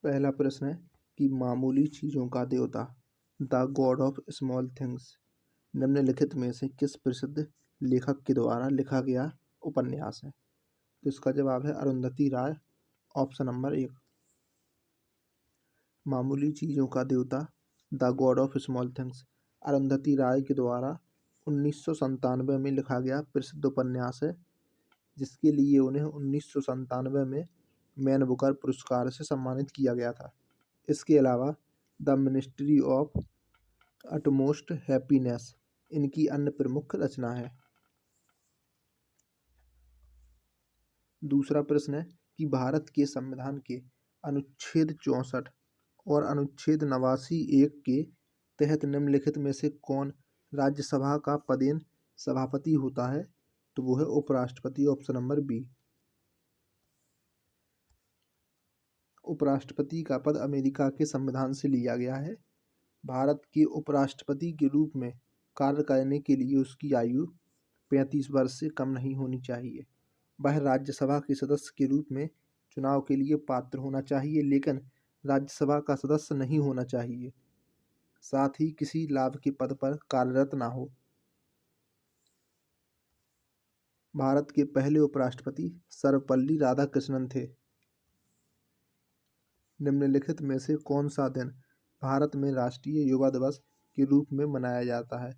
पहला प्रश्न है कि मामूली चीज़ों का देवता the god of small things निम्नलिखित में से किस प्रसिद्ध लेखक के द्वारा लिखा गया उपन्यास है। तो इसका जवाब है अरुंधति राय, ऑप्शन नंबर 1। मामूली चीज़ों का देवता the god of small things Arundhati Roy के द्वारा 1997 में लिखा गया प्रसिद्ध उपन्यास है, जिसके लिए उन्हें 1997 में मैन बुकर पुरस्कार से सम्मानित किया गया था। इसके अलावा the ministry of utmost happiness इनकी अन्य प्रमुख रचना है। दूसरा प्रश्न है कि भारत के संविधान के अनुच्छेद 64 और अनुच्छेद 89(1) के तहत निम्नलिखित में से कौन राज्यसभा का पदेन सभापति होता है। तो वो है उपराष्ट्रपति, ऑप्शन नंबर बी। उपराष्ट्रपति का पद अमेरिका के संविधान से लिया गया है। भारत के उपराष्ट्रपति के रूप में कार्य करने के लिए उसकी आयु 35 वर्ष से कम नहीं होनी चाहिए। वह राज्यसभा के सदस्य के रूप में चुनाव के लिए पात्र होना चाहिए, लेकिन राज्यसभा का सदस्य नहीं होना चाहिए। साथ ही किसी लाभ के पद पर कार्यरत ना हो। भारत के पहले उपराष्ट्रपति सर्वपल्ली राधाकृष्णन थे। निम्नलिखित में से कौन सा दिन भारत में राष्ट्रीय युवा दिवस के रूप में मनाया जाता है।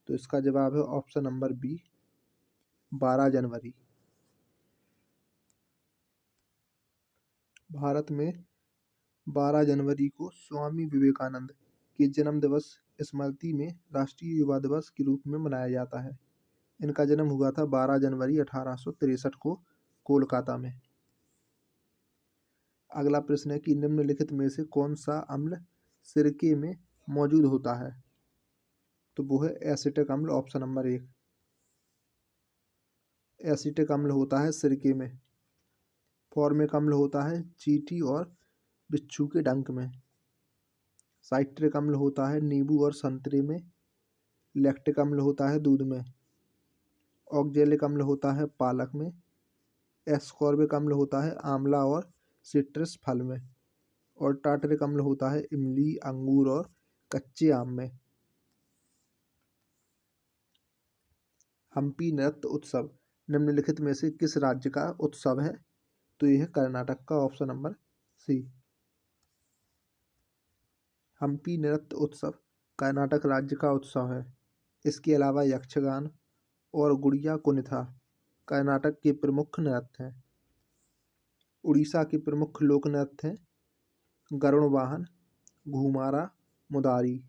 तो इसका जवाब है ऑप्शन नंबर बी, 12 जनवरी। भारत में 12 जनवरी को स्वामी विवेकानंद के जन्म दिवस स्मृति में राष्ट्रीय युवा दिवस के रूप में मनाया जाता है। इनका जन्म हुआ था 12 जनवरी 1863 को कोलकाता में। अगला प्रश्न है कि निम्नलिखित में से कौन सा अम्ल सिरके में मौजूद होता है। तो वो है एसिटिक अम्ल, ऑप्शन नंबर 1। एसिटिक अम्ल होता है सिरके में। फॉर्मिक अम्ल होता है चींटी और बिच्छू के डंक में। साइट्रिक अम्ल होता है नींबू और संतरे में। लैक्टिक अम्ल होता है दूध में। ऑक्जेलिक अम्ल होता है पालक में। एस्कॉर्बिक अम्ल होता है आंवला और सिट्रस फल में। और टार्टरिक अम्ल होता है इमली, अंगूर और कच्चे आम में। हम्पी नृत्य उत्सव निम्नलिखित में से किस राज्य का उत्सव है। तो यह है कर्नाटक का, ऑप्शन नंबर सी। हम्पी नृत्य उत्सव कर्नाटक राज्य का उत्सव है। इसके अलावा यक्षगान और गुड़िया कुनिथा कर्नाटक के प्रमुख नृत्य हैं। उड़ीसा के प्रमुख लोक नृत्य हैं गरुड़ वाहन, घूमारा, मुदारी।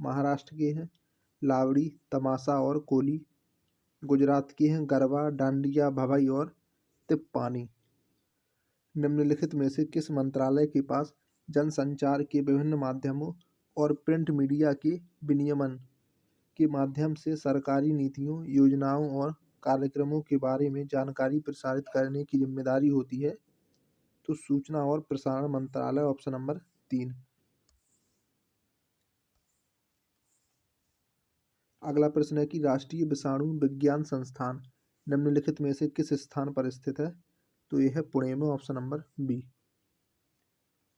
महाराष्ट्र के हैं लावड़ी, तमाशा और कोली। गुजरात के हैं गरबा, डांडिया, भभई और तिप्पानी। निम्नलिखित में से किस मंत्रालय के पास जनसंचार के विभिन्न माध्यमों और प्रिंट मीडिया के विनियमन के माध्यम से सरकारी नीतियों, योजनाओं और कार्यक्रमों के बारे में जानकारी प्रसारित करने की जिम्मेदारी होती है। तो सूचना और प्रसारण मंत्रालय, ऑप्शन नंबर 3। अगला प्रश्न है कि राष्ट्रीय विषाणु विज्ञान संस्थान निम्नलिखित में से किस स्थान पर स्थित है। तो यह है पुणे में, ऑप्शन नंबर बी।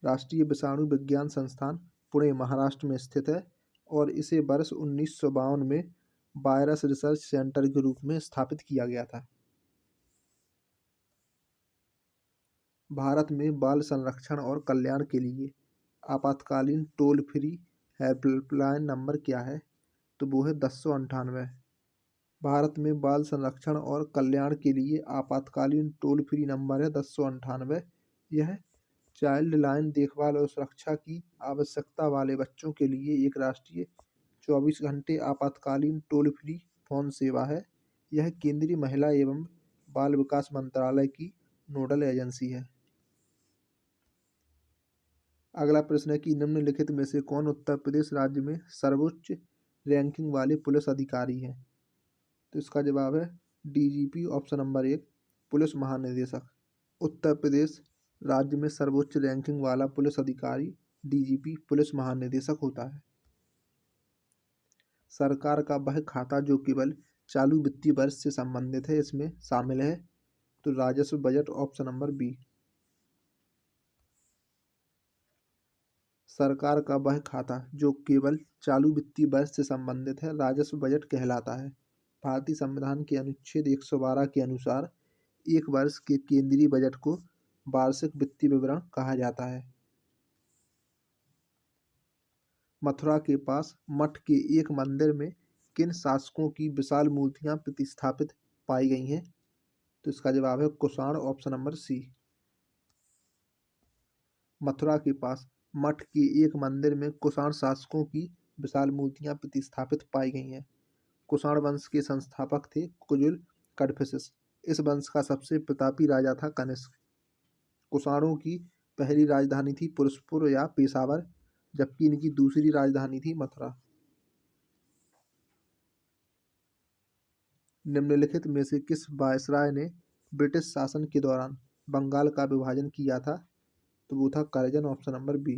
राष्ट्रीय विषाणु विज्ञान संस्थान पुणे, महाराष्ट्र में स्थित है और इसे वर्ष 1952 में वायरस रिसर्च सेंटर के रूप में स्थापित किया गया था। भारत में बाल संरक्षण और कल्याण के लिए आपातकालीन टोल फ्री हेल्पलाइन नंबर क्या है। तो वो है 1098। भारत में बाल संरक्षण और कल्याण के लिए आपातकालीन टोल फ्री नंबर है 1098। यह चाइल्ड लाइन देखभाल और सुरक्षा की आवश्यकता वाले बच्चों के लिए एक राष्ट्रीय 24 घंटे आपातकालीन टोल फ्री फोन सेवा है। यह केंद्रीय महिला एवं बाल विकास मंत्रालय की नोडल एजेंसी है। अगला प्रश्न है कि निम्नलिखित में से कौन उत्तर प्रदेश राज्य में सर्वोच्च रैंकिंग वाले पुलिस अधिकारी हैं। तो इसका जवाब है डीजीपी, ऑप्शन नंबर 1, पुलिस महानिदेशक। उत्तर प्रदेश राज्य में सर्वोच्च रैंकिंग वाला पुलिस अधिकारी डीजीपी, पुलिस महानिदेशक होता है। सरकार का वह खाता जो केवल चालू वित्तीय वर्ष से संबंधित है, इसमें शामिल है। तो राजस्व बजट, ऑप्शन नंबर बी। सरकार का वह खाता जो केवल चालू वित्तीय वर्ष से संबंधित है राजस्व बजट कहलाता है। भारतीय संविधान के अनुच्छेद 112 के अनुसार एक वर्ष के केंद्रीय बजट को वार्षिक वित्तीय विवरण कहा जाता है। मथुरा के पास मठ के एक मंदिर में किन शासकों की विशाल मूर्तियां प्रतिस्थापित पाई गई हैं? तो इसका जवाब है Kushan, option number C. Mathura के पास मठ के एक मंदिर में कुषाण शासकों की विशाल मूर्तियां प्रतिस्थापित पाई गई हैं। कुषाण वंश के संस्थापक थे कुजुल कड़फिसिस। इस वंश का सबसे प्रतापी राजा था कनिष्क। कुषाणों की पहली राजधानी थी पुरुषपुर या पेशावर, जबकि इनकी दूसरी राजधानी थी मथुरा। निम्नलिखित में से किस वायसराय ने ब्रिटिश शासन के दौरान बंगाल का विभाजन किया था? तो वो था Curzon, option number B.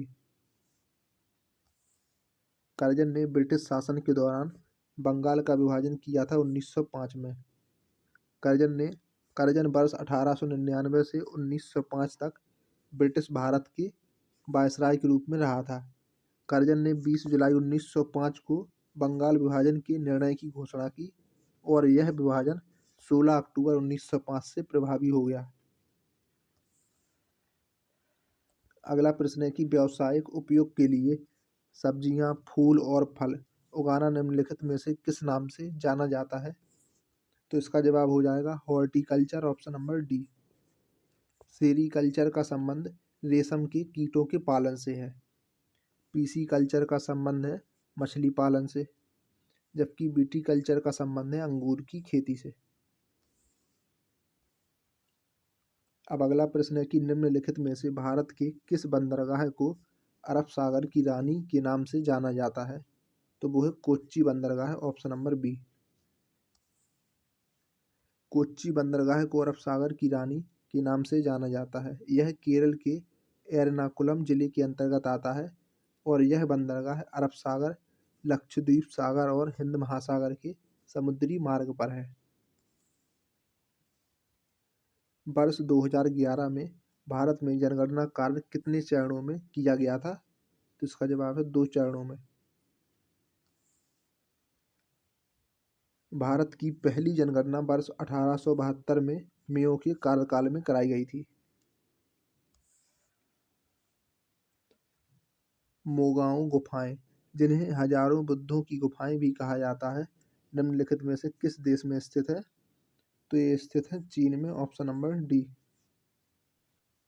Curzon ने ब्रिटिश शासन के दौरान बंगाल का विभाजन किया था 1905 में। कर्जन वर्ष 1899 से 1905 तक ब्रिटिश भारत के वायसराय के रूप में रहा था। कर्जन ने 20 जुलाई 1905 को बंगाल विभाजन के निर्णय की घोषणा की और यह विभाजन 16 अक्टूबर 1905 से प्रभावी हो गया। अगला प्रश्न है कि व्यावसायिक उपयोग के लिए सब्जियां, फूल और फल उगाना निम्नलिखित में से किस नाम से जाना जाता है? तो इसका जवाब हो जाएगा horticulture, option number D. Sericulture का संबंध रेशम के कीटों के पालन से है। पीसीकल्चर का संबंध है मछली पालन से, जबकि विटीकल्चर का संबंध है अंगूर की खेती से। अब अगला प्रश्न है कि निम्नलिखित में से भारत के किस बंदरगाह को अरब सागर की रानी के नाम से जाना जाता है? तो वो है कोच्चि बंदरगाह, ऑप्शन नंबर बी। कोच्चि बंदरगाह को अरब सागर की रानी के नाम से जाना जाता है। यह केरल के एर्नाकुलम जिले के अंतर्गत आता है और यह बंदरगाह अरब सागर, लक्षद्वीप सागर और हिंद महासागर के समुद्री मार्ग पर है। वर्ष 2011 में भारत में जनगणना कार्य कितने चरणों में किया गया था? तो इसका जवाब है 2 चरणों में। भारत की पहली जनगणना वर्ष 1872 में मेयो के कार्यकाल में कराई गई थी। मोगाओं गुफाएं, जिन्हें हजारों बुद्धों की गुफाएं भी कहा जाता है, निम्नलिखित में से किस देश में स्थित है? तो ये स्थित है चीन में, ऑप्शन नंबर डी।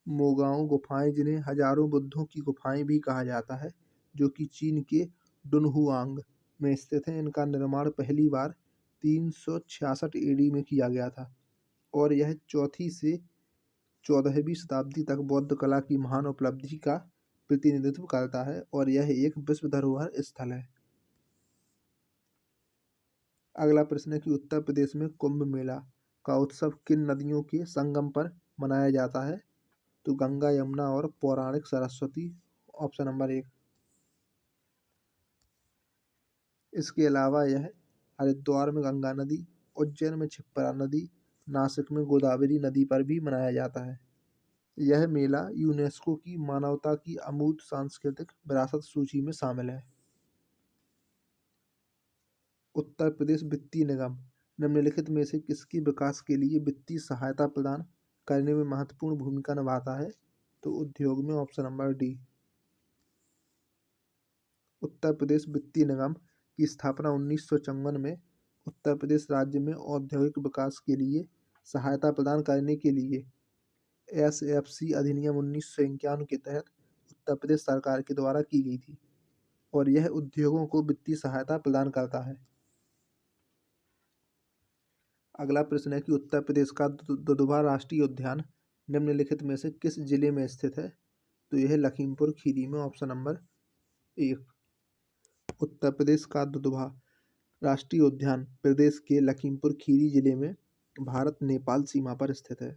मोगाओं गुफाएं, जिन्हें हजारों बुद्धों की गुफाएं भी कहा जाता है, जो कि चीन के डुनहुआंग में स्थित है। इनका निर्माण पहली बार 366 एडी में किया गया था और यह 4वीं से 14वीं शताब्दी तक बौद्ध कला की महान उपलब्धि का प्रतिनिधित्व करता है और यह एक विश्व धरोहर स्थल है। अगला प्रश्न है कि उत्तर प्रदेश में कुंभ मेला का उत्सव किन नदियों के संगम पर मनाया जाता है? तो गंगा, यमुना और पौराणिक सरस्वती, ऑप्शन नंबर 1। इसके अलावा यह हरिद्वार में गंगा नदी, उज्जैन में क्षिप्रा नदी, नासिक में गोदावरी नदी पर भी मनाया जाता है। यह मेला यूनेस्को की मानवता की अमूर्त सांस्कृतिक विरासत सूची में शामिल है। उत्तर प्रदेश वित्तीय निगम निम्नलिखित में से किसके विकास के लिए वित्तीय सहायता प्रदान करने में महत्वपूर्ण भूमिका निभाता है? तो उद्योग में, option number D. Uttar Pradesh वित्तीय निगम की स्थापना 1954 में उत्तर प्रदेश राज्य में औद्योगिक विकास के लिए सहायता प्रदान करने के लिए एसएफसी अधिनियम 1951 के तहत उत्तर प्रदेश सरकार के द्वारा की गई थी और यह उद्योगों को वित्तीय सहायता प्रदान करता है। अगला प्रश्न है कि उत्तर प्रदेश का दुधवा राष्ट्रीय उद्यान निम्नलिखित में से किस जिले में स्थित है? तो यह लखीमपुर खीरी में, ऑप्शन नंबर 1। उत्तर प्रदेश का दुधवा राष्ट्रीय उद्यान प्रदेश के लखीमपुर खीरी जिले में भारत नेपाल सीमा पर स्थित है।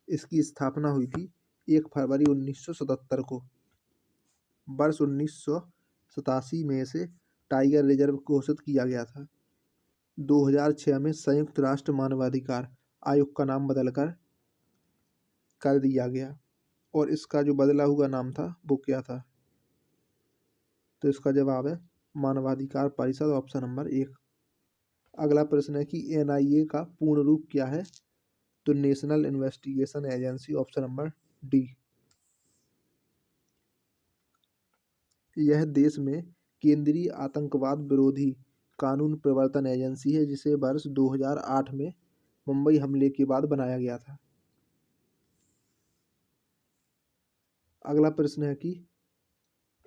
इसकी स्थापना हुई थी 1 फरवरी 1977 को। वर्ष 1987 में इसे टाइगर रिजर्व घोषित किया गया था। 2006 में संयुक्त राष्ट्र मानवाधिकार आयोग का नाम बदलकर कर दिया गया और इसका जो बदला हुआ नाम था वो क्या था? तो इसका जवाब है मानवाधिकार परिषद, ऑप्शन नंबर 1। अगला प्रश्न है कि एनआईए का पूर्ण रूप क्या है? तो national investigation agency, option number D. यह देश में केंद्रीय आतंकवाद विरोधी कानून प्रवर्तन एजेंसी है, जिसे वर्ष 2008 में मुंबई हमले के बाद बनाया गया था। अगला प्रश्न है कि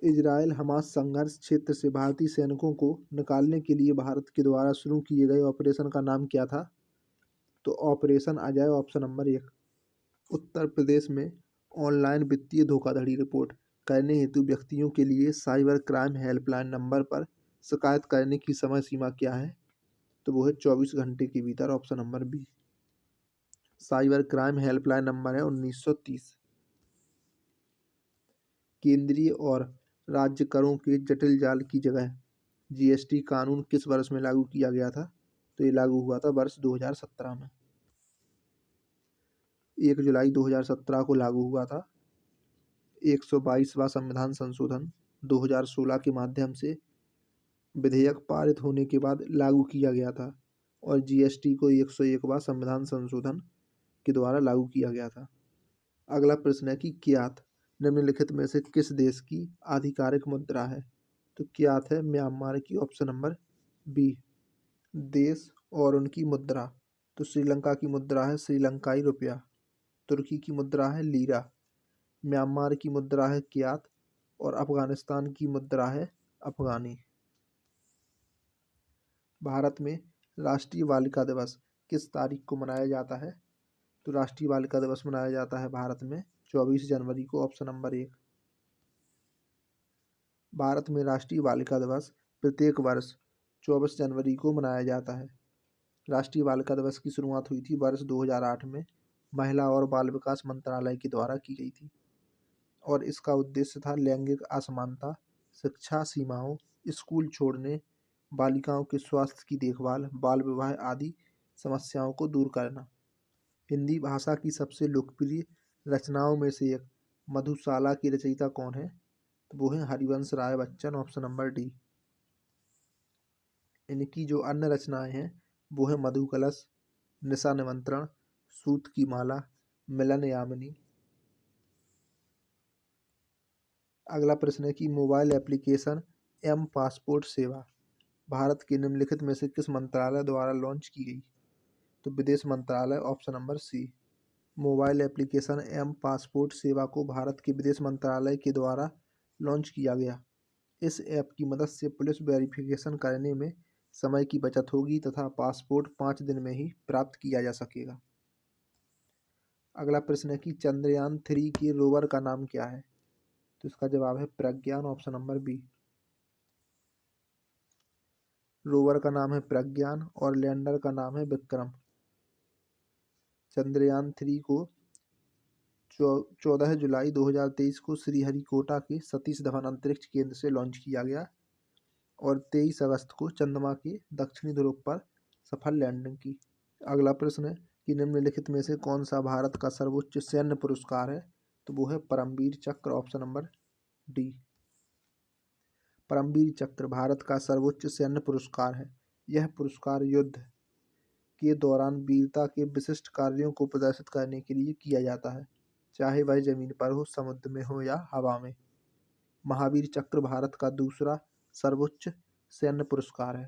इजरायल हमास संघर्ष क्षेत्र से भारतीय सैनिकों को निकालने के लिए भारत के द्वारा शुरू किए गए ऑपरेशन का नाम क्या था? तो operation Ajay, option number 1। Uttar Pradesh में ऑनलाइन वित्तीय धोखाधड़ी रिपोर्ट करने हेतु व्यक्तियों के लिए साइबर क्राइम हेल्पलाइन नंबर पर शिकायत करने की समय सीमा क्या है? तो वो है 24 घंटे के भीतर, option number B. Cyber crime helpline number है 1930। केंद्रीय और राज्य करों के जटिल जाल की जगह जीएसटी कानून किस वर्ष में लागू किया गया था? तो ये लागू हुआ था वर्ष 2017 में। 1 जुलाई 2017 को लागू हुआ था। 122वां संविधान संशोधन 2016 के माध्यम से विधेयक पारित होने के बाद लागू किया गया था और जीएसटी को 101वां संविधान संशोधन के द्वारा लागू किया गया था। अगला प्रश्न है कि क्यात निम्नलिखित में से किस देश की आधिकारिक मुद्रा है? तो क्यात है म्यांमार की, ऑप्शन नंबर बी। देश और उनकी मुद्रा, तो श्रीलंका की मुद्रा है श्रीलंकाई रुपया, तुर्की की मुद्रा है लीरा, म्यांमार की मुद्रा है क्यात और अफगानिस्तान की मुद्रा है अफगानी। भारत में राष्ट्रीय बालिका दिवस किस तारीख को मनाया जाता है? तो राष्ट्रीय बालिका दिवस मनाया जाता है भारत में 24 जनवरी को, ऑप्शन नंबर 1। भारत में राष्ट्रीय बालिका दिवस प्रत्येक वर्ष 24 जनवरी को मनाया जाता है। राष्ट्रीय बालिका दिवस की शुरुआत हुई थी वर्ष 2008 में महिला और बाल विकास मंत्रालय के द्वारा की गई थी और इसका उद्देश्य था लैंगिक असमानता, शिक्षा सीमाओं, स्कूल छोड़ने, बालिकाओं के स्वास्थ्य की देखभाल, बाल विवाह आदि समस्याओं को दूर करना। हिंदी भाषा की सबसे लोकप्रिय रचनाओं में से एक मधुशाला की रचयिता कौन है? तो वो है Harivansh Rai Bachchan, option number D. इनकी जो अन्य रचनाएं हैं वो है मधुकलश, निशा निमंत्रण, सूत की माला, मिलन यामिनी। अगला प्रश्न है कि मोबाइल एप्लीकेशन एम पासपोर्ट सेवा भारत के निम्नलिखित में से किस मंत्रालय द्वारा लॉन्च की गई? तो विदेश मंत्रालय, option number C. Mobile application M passport Seva को भारत के विदेश मंत्रालय के द्वारा लॉन्च किया गया। इस ऐप की मदद से पुलिस वेरिफिकेशन करने में समय की बचत होगी तथा पासपोर्ट 5 दिन में ही प्राप्त किया जा सकेगा। अगला प्रश्न है कि चंद्रयान-3 के रोवर का नाम क्या है? तो इसका जवाब है प्रज्ञान, ऑप्शन नंबर बी। रोवर का नाम है प्रज्ञान और लैंडर का नाम है विक्रम। चंद्रयान-3 को 14 जुलाई 2023 को श्रीहरिकोटा के सतीश धवन अंतरिक्ष केंद्र से लॉन्च किया गया और 23 अगस्त को चंद्रमा के दक्षिणी ध्रुव पर सफल लैंडिंग की। अगला प्रश्न है कि निम्नलिखित में से कौन सा भारत का सर्वोच्च सैन्य पुरस्कार है? तो वो है परमवीर चक्र, ऑप्शन नंबर डी। परमवीर चक्र भारत का सर्वोच्च सैन्य पुरस्कार है। यह पुरस्कार युद्ध के दौरान वीरता के विशिष्ट कार्यों को प्रदर्शित करने के लिए किया जाता है, चाहे वह जमीन पर हो, समुद्र में हो या हवा में। महावीर चक्र भारत का दूसरा सर्वोच्च सैन्य पुरस्कार है।